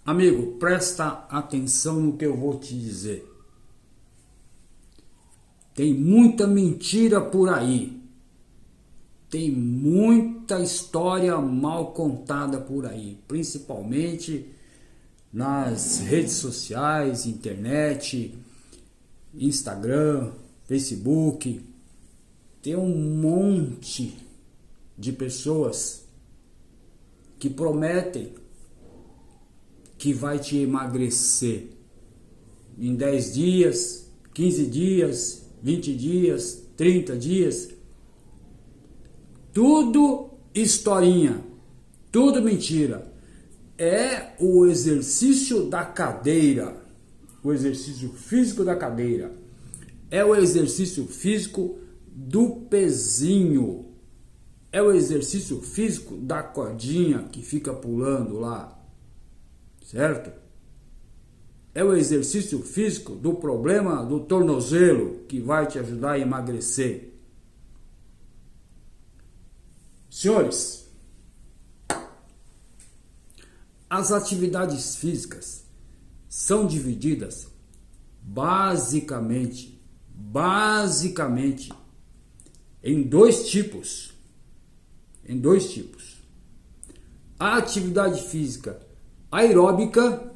Amigo, presta atenção no que eu vou te dizer. Tem muita mentira por aí. Tem muita história mal contada por aí, principalmente nas redes sociais, internet, Instagram, Facebook. Tem um monte de pessoas que prometem que vai te emagrecer em 10 dias, 15 dias, 20 dias, 30 dias. Tudo historinha, tudo mentira. É o exercício da cadeira, o exercício físico da cadeira. É o exercício físico do pezinho. É o exercício físico da cordinha que fica pulando lá. Certo? É o exercício físico do problema do tornozelo que vai te ajudar a emagrecer. Senhores, as atividades físicas são divididas basicamente em dois tipos. A atividade física aeróbica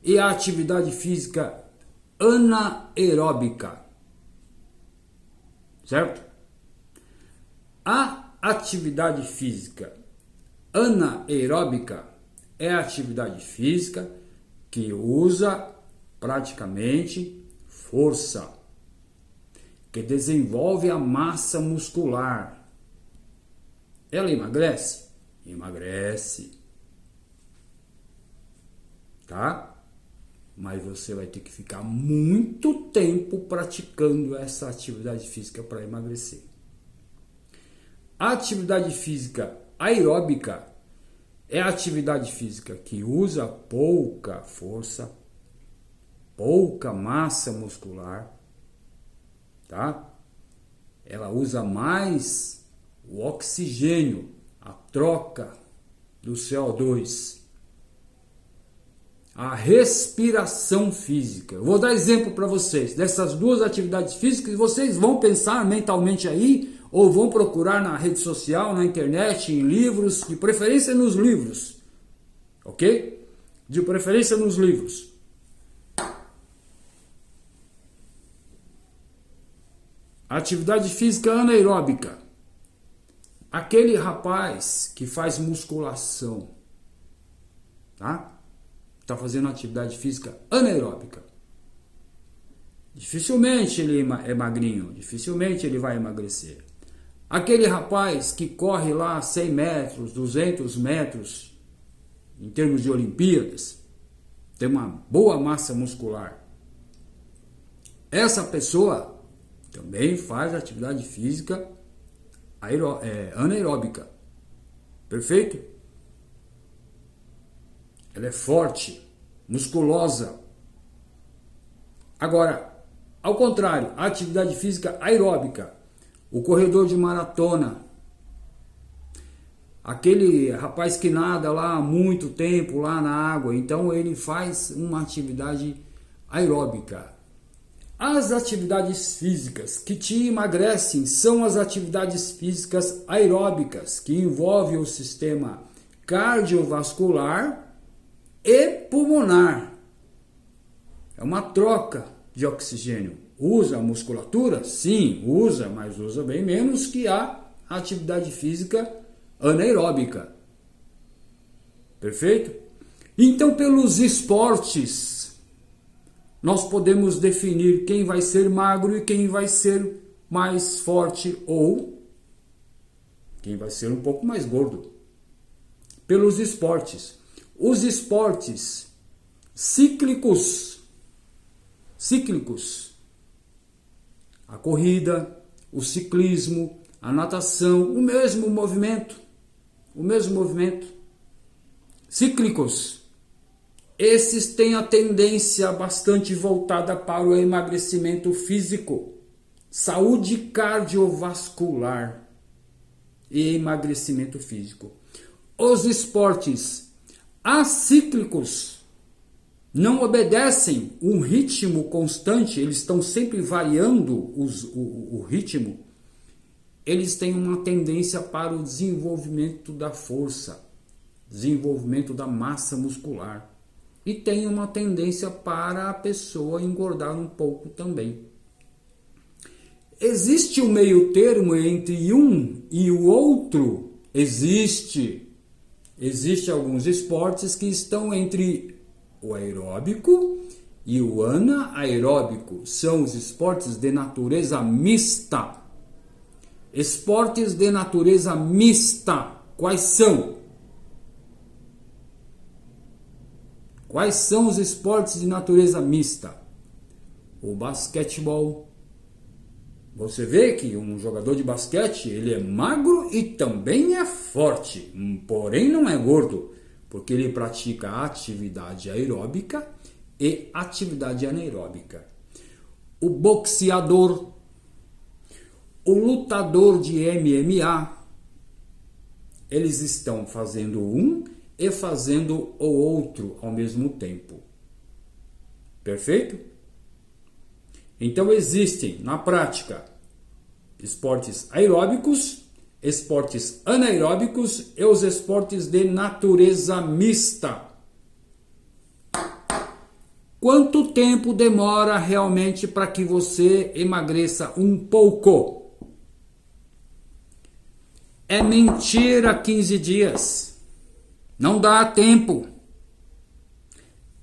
e a atividade física anaeróbica, certo? A atividade física anaeróbica é a atividade física que usa praticamente força, que desenvolve a massa muscular. Ela emagrece? Emagrece. Tá? Mas você vai ter que ficar muito tempo praticando essa atividade física para emagrecer. A atividade física aeróbica é a atividade física que usa pouca força, pouca massa muscular, tá? Ela usa mais o oxigênio, a troca do CO2. A respiração física. Eu vou dar exemplo para vocês dessas duas atividades físicas e vocês vão pensar mentalmente aí ou vão procurar na rede social, na internet, em livros, de preferência nos livros. Ok? De preferência nos livros. Atividade física anaeróbica. Aquele rapaz que faz musculação, tá? Está fazendo atividade física anaeróbica. Dificilmente ele é magrinho, dificilmente ele vai emagrecer. Aquele rapaz que corre lá 100 metros, 200 metros, em termos de Olimpíadas, tem uma boa massa muscular. Essa pessoa também faz atividade física anaeróbica. Perfeito? Ela é forte, musculosa. Agora, ao contrário, a atividade física aeróbica, o corredor de maratona, aquele rapaz que nada lá há muito tempo lá na água, então ele faz uma atividade aeróbica. As atividades físicas que te emagrecem são as atividades físicas aeróbicas, que envolvem o sistema cardiovascular e pulmonar. É uma troca de oxigênio. Usa a musculatura? Sim, usa, mas usa bem menos que a atividade física anaeróbica. Perfeito? Então, pelos esportes, nós podemos definir quem vai ser magro e quem vai ser mais forte ou quem vai ser um pouco mais gordo. Pelos esportes. Os esportes cíclicos, a corrida, o ciclismo, a natação, o mesmo movimento, cíclicos, esses têm a tendência bastante voltada para o emagrecimento físico, saúde cardiovascular e emagrecimento físico. Os esportes Acíclicos não obedecem um ritmo constante, eles estão sempre variando o ritmo. Eles têm uma tendência para o desenvolvimento da força, desenvolvimento da massa muscular. E tem uma tendência para a pessoa engordar um pouco também. Existe um meio termo entre um e o outro? Existe. Existem alguns esportes que estão entre o aeróbico e o anaeróbico. São os esportes de natureza mista. Esportes de natureza mista. Quais são? Quais são os esportes de natureza mista? O basquetebol. Você vê que um jogador de basquete, ele é magro e também é forte, porém não é gordo, porque ele pratica atividade aeróbica e atividade anaeróbica. O boxeador, o lutador de MMA, eles estão fazendo um e fazendo o outro ao mesmo tempo. Perfeito? Então existem, na prática, esportes aeróbicos, esportes anaeróbicos e os esportes de natureza mista. Quanto tempo demora realmente para que você emagreça um pouco? É mentira 15 dias. Não dá tempo.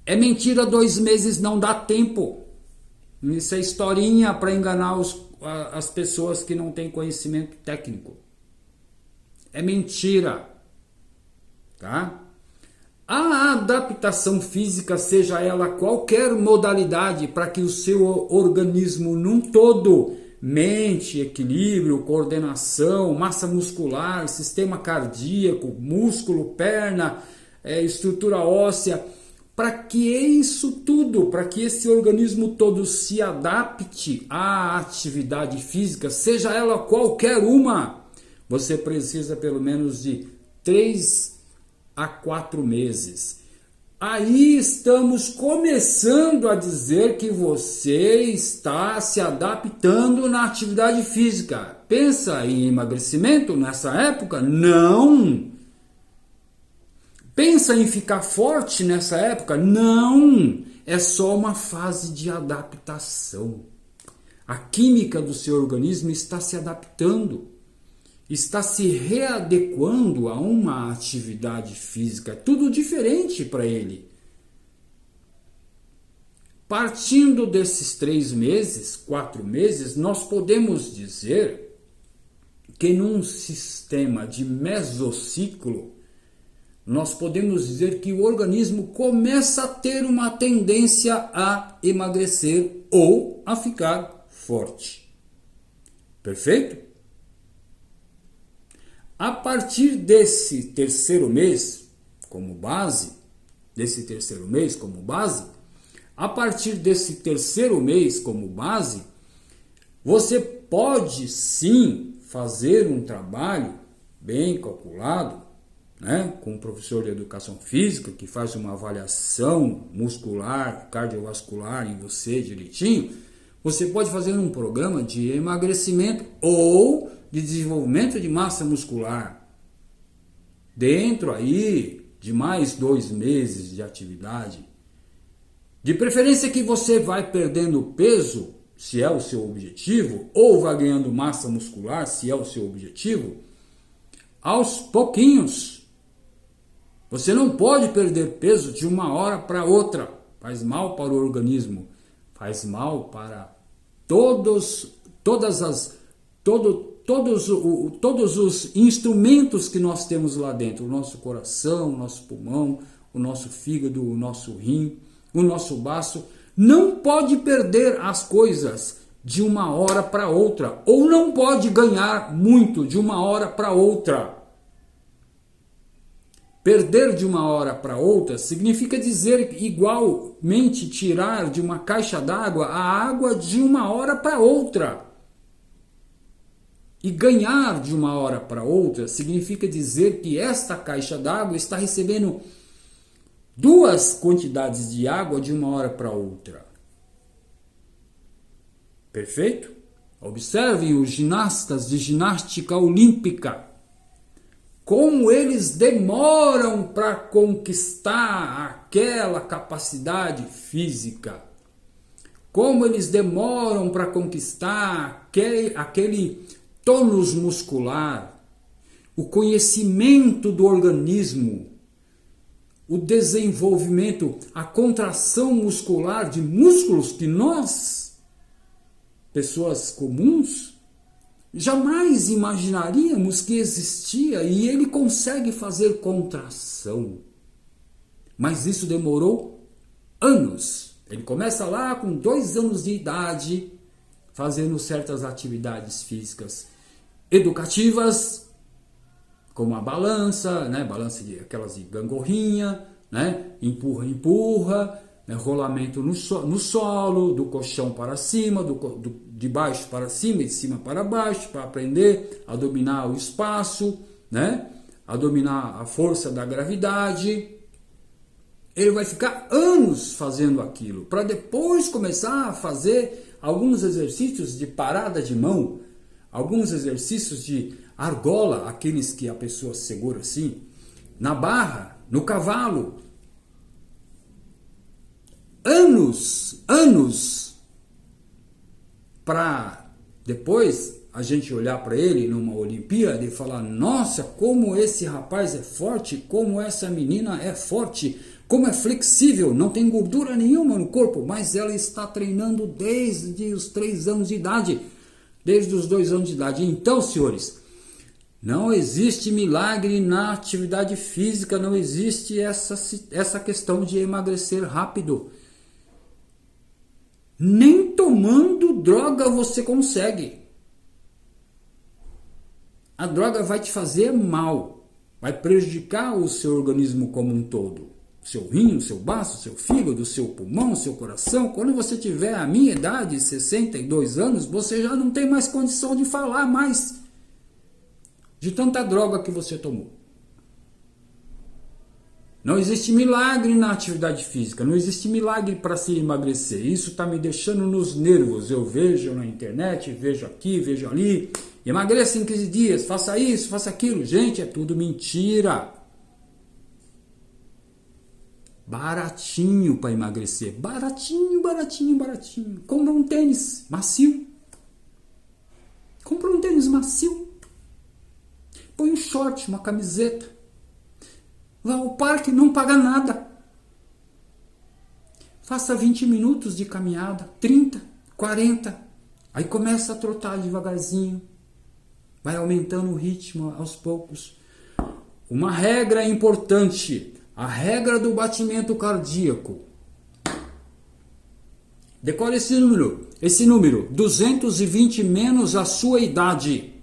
É mentira 2 meses, não dá tempo. Isso é historinha para enganar as pessoas que não têm conhecimento técnico. É mentira. Tá? A adaptação física, seja ela qualquer modalidade, para que o seu organismo num todo, mente, equilíbrio, coordenação, massa muscular, sistema cardíaco, músculo, perna, estrutura óssea, para que isso tudo, para que esse organismo todo se adapte à atividade física, seja ela qualquer uma, você precisa pelo menos de 3 a 4 meses. Aí estamos começando a dizer que você está se adaptando na atividade física. Pensa em emagrecimento nessa época? Não! Pensa em ficar forte nessa época? Não! É só uma fase de adaptação. A química do seu organismo está se adaptando, está se readequando a uma atividade física, tudo diferente para ele. Partindo desses 3 meses, 4 meses, nós podemos dizer que num sistema de mesociclo, nós podemos dizer que o organismo começa a ter uma tendência a emagrecer ou a ficar forte. Perfeito? A partir desse terceiro mês como base, você pode sim fazer um trabalho bem calculado, né, com um professor de educação física que faz uma avaliação muscular, cardiovascular em você direitinho. Você pode fazer um programa de emagrecimento ou de desenvolvimento de massa muscular dentro aí de mais 2 meses de atividade. De preferência que você vai perdendo peso, se é o seu objetivo, ou vai ganhando massa muscular, se é o seu objetivo, aos pouquinhos. Você não pode perder peso de uma hora para outra. Faz mal para o organismo. Faz mal para todos os instrumentos que nós temos lá dentro. O nosso coração, o nosso pulmão, o nosso fígado, o nosso rim, o nosso baço. Não pode perder as coisas de uma hora para outra. Ou não pode ganhar muito de uma hora para outra. Perder de uma hora para outra significa dizer igualmente tirar de uma caixa d'água a água de uma hora para outra. E ganhar de uma hora para outra significa dizer que esta caixa d'água está recebendo duas quantidades de água de uma hora para outra. Perfeito? Observem os ginastas de ginástica olímpica. Como eles demoram para conquistar aquela capacidade física. Como eles demoram para conquistar aquele tônus muscular, o conhecimento do organismo, o desenvolvimento, a contração muscular de músculos que nós, pessoas comuns, jamais imaginaríamos que existia, e ele consegue fazer contração. Mas isso demorou anos. Ele começa lá com 2 anos de idade, fazendo certas atividades físicas educativas, como a balança, né? Balança aquelas de gangorrinha, né? Empurra, né? Rolamento no solo, do colchão para cima, de baixo para cima e de cima para baixo, para aprender a dominar o espaço, né? A dominar a força da gravidade. Ele vai ficar anos fazendo aquilo, para depois começar a fazer alguns exercícios de parada de mão, alguns exercícios de argola, aqueles que a pessoa segura assim, na barra, no cavalo. Anos, para depois a gente olhar para ele numa Olimpíada e falar: nossa, como esse rapaz é forte, como essa menina é forte, como é flexível, não tem gordura nenhuma no corpo, mas ela está treinando desde os 3 anos de idade, desde os 2 anos de idade. Então, senhores, não existe milagre na atividade física, não existe essa questão de emagrecer rápido. Nem tomando droga você consegue. A droga vai te fazer mal, vai prejudicar o seu organismo como um todo. Seu rim, o seu baço, o seu fígado, o seu pulmão, o seu coração. Quando você tiver a minha idade, 62 anos, você já não tem mais condição de falar mais de tanta droga que você tomou. Não existe milagre na atividade física, não existe milagre para se emagrecer. Isso está me deixando nos nervos. Eu vejo na internet, vejo aqui, vejo ali. Emagreça em 15 dias, faça isso, faça aquilo. Gente, é tudo mentira. Baratinho para emagrecer. Baratinho. Compra um tênis macio. Põe um short, uma camiseta. Vá ao parque, não paga nada. Faça 20 minutos de caminhada, 30, 40. Aí começa a trotar devagarzinho. Vai aumentando o ritmo aos poucos. Uma regra importante, a regra do batimento cardíaco. Decore esse número, 220 menos a sua idade.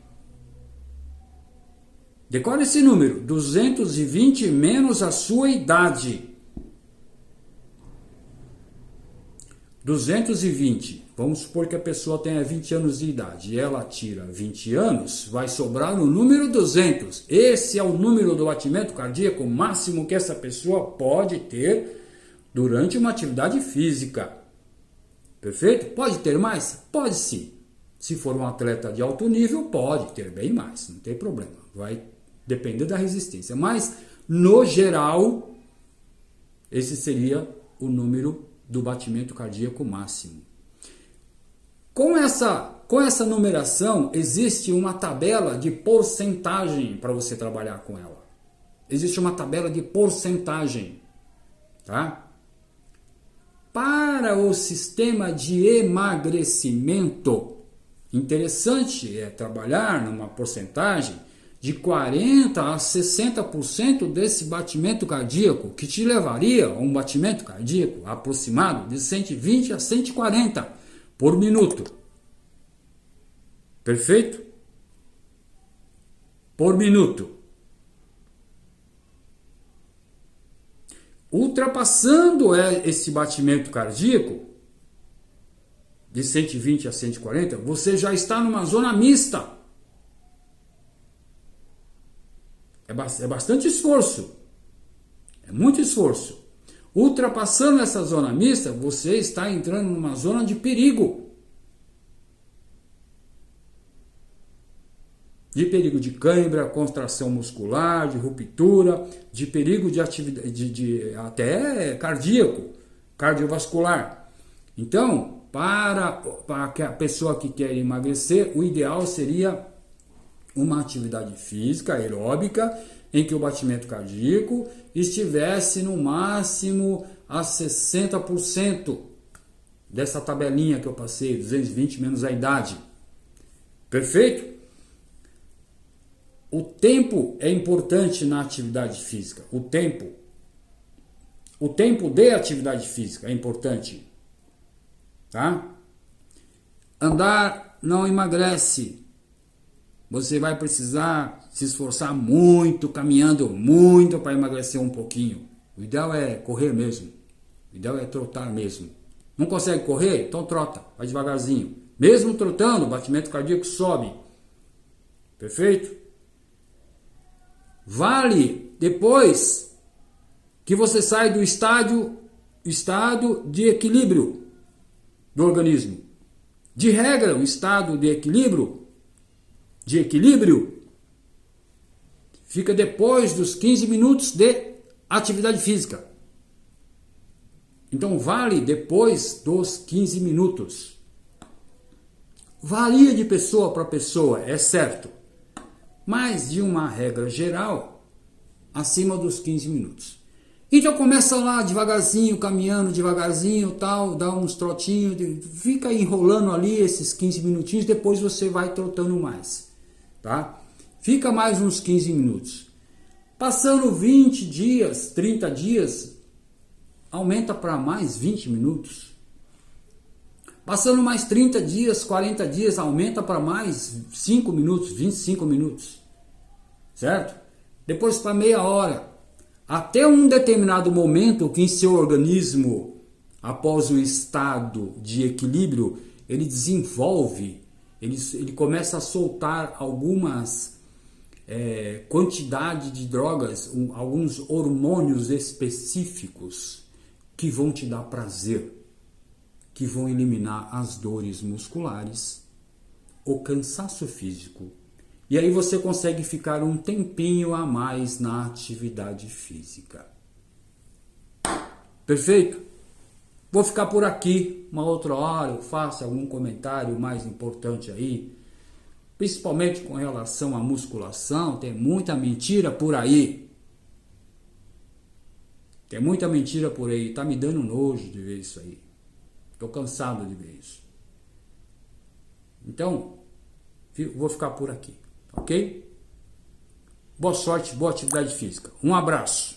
Decore esse número, 220 menos a sua idade. 220, vamos supor que a pessoa tenha 20 anos de idade e ela tira 20 anos, vai sobrar o número 200. Esse é o número do batimento cardíaco máximo que essa pessoa pode ter durante uma atividade física. Perfeito? Pode ter mais? Pode sim. Se for um atleta de alto nível, pode ter bem mais, não tem problema. Vai depender da resistência. Mas, no geral, esse seria o número do batimento cardíaco máximo. Com essa numeração, existe uma tabela de porcentagem para você trabalhar com ela. Existe uma tabela de porcentagem, tá? Para o sistema de emagrecimento, interessante é trabalhar numa porcentagem de 40% a 60% desse batimento cardíaco, que te levaria a um batimento cardíaco aproximado de 120 a 140 por minuto. Perfeito? Por minuto. Ultrapassando esse batimento cardíaco de 120 a 140, você já está numa zona mista. É bastante esforço. É muito esforço. Ultrapassando essa zona mista, você está entrando numa zona de perigo. De perigo de cãibra, contração muscular, de ruptura, de perigo de atividade, até cardíaco, cardiovascular. Então, para a pessoa que quer emagrecer, o ideal seria uma atividade física aeróbica em que o batimento cardíaco estivesse no máximo a 60% dessa tabelinha que eu passei, 220 menos a idade. Perfeito? O tempo é importante na atividade física. O tempo de atividade física é importante. Tá? Andar não emagrece. Você vai precisar se esforçar muito, caminhando muito para emagrecer um pouquinho. O ideal é correr mesmo. O ideal é trotar mesmo. Não consegue correr? Então trota, vai devagarzinho. Mesmo trotando, o batimento cardíaco sobe. Perfeito? Vale depois que você sai do estado de equilíbrio do organismo. De regra, o estado de equilíbrio fica depois dos 15 minutos de atividade física. Então vale depois dos 15 minutos. Varia de pessoa para pessoa, é certo. Mas de uma regra geral, acima dos 15 minutos. Então começa lá devagarzinho, caminhando devagarzinho, tal, dá uns trotinhos, fica enrolando ali esses 15 minutinhos, depois você vai trotando mais, tá? Fica mais uns 15 minutos. Passando 20 dias, 30 dias, aumenta para mais 20 minutos. Passando mais 30 dias, 40 dias, aumenta para mais 5 minutos, 25 minutos. Certo? Depois para meia hora. Até um determinado momento que em seu organismo, após o estado de equilíbrio, ele desenvolve, ele começa a soltar algumas quantidade de drogas, alguns hormônios específicos que vão te dar prazer, que vão eliminar as dores musculares, o cansaço físico. E aí você consegue ficar um tempinho a mais na atividade física. Perfeito? Vou ficar por aqui. Uma outra hora eu faço algum comentário mais importante aí. Principalmente com relação à musculação. Tem muita mentira por aí. Tem muita mentira por aí. Tá me dando nojo de ver isso aí. Tô cansado de ver isso. Então, vou ficar por aqui. Ok? Boa sorte, boa atividade física. Um abraço.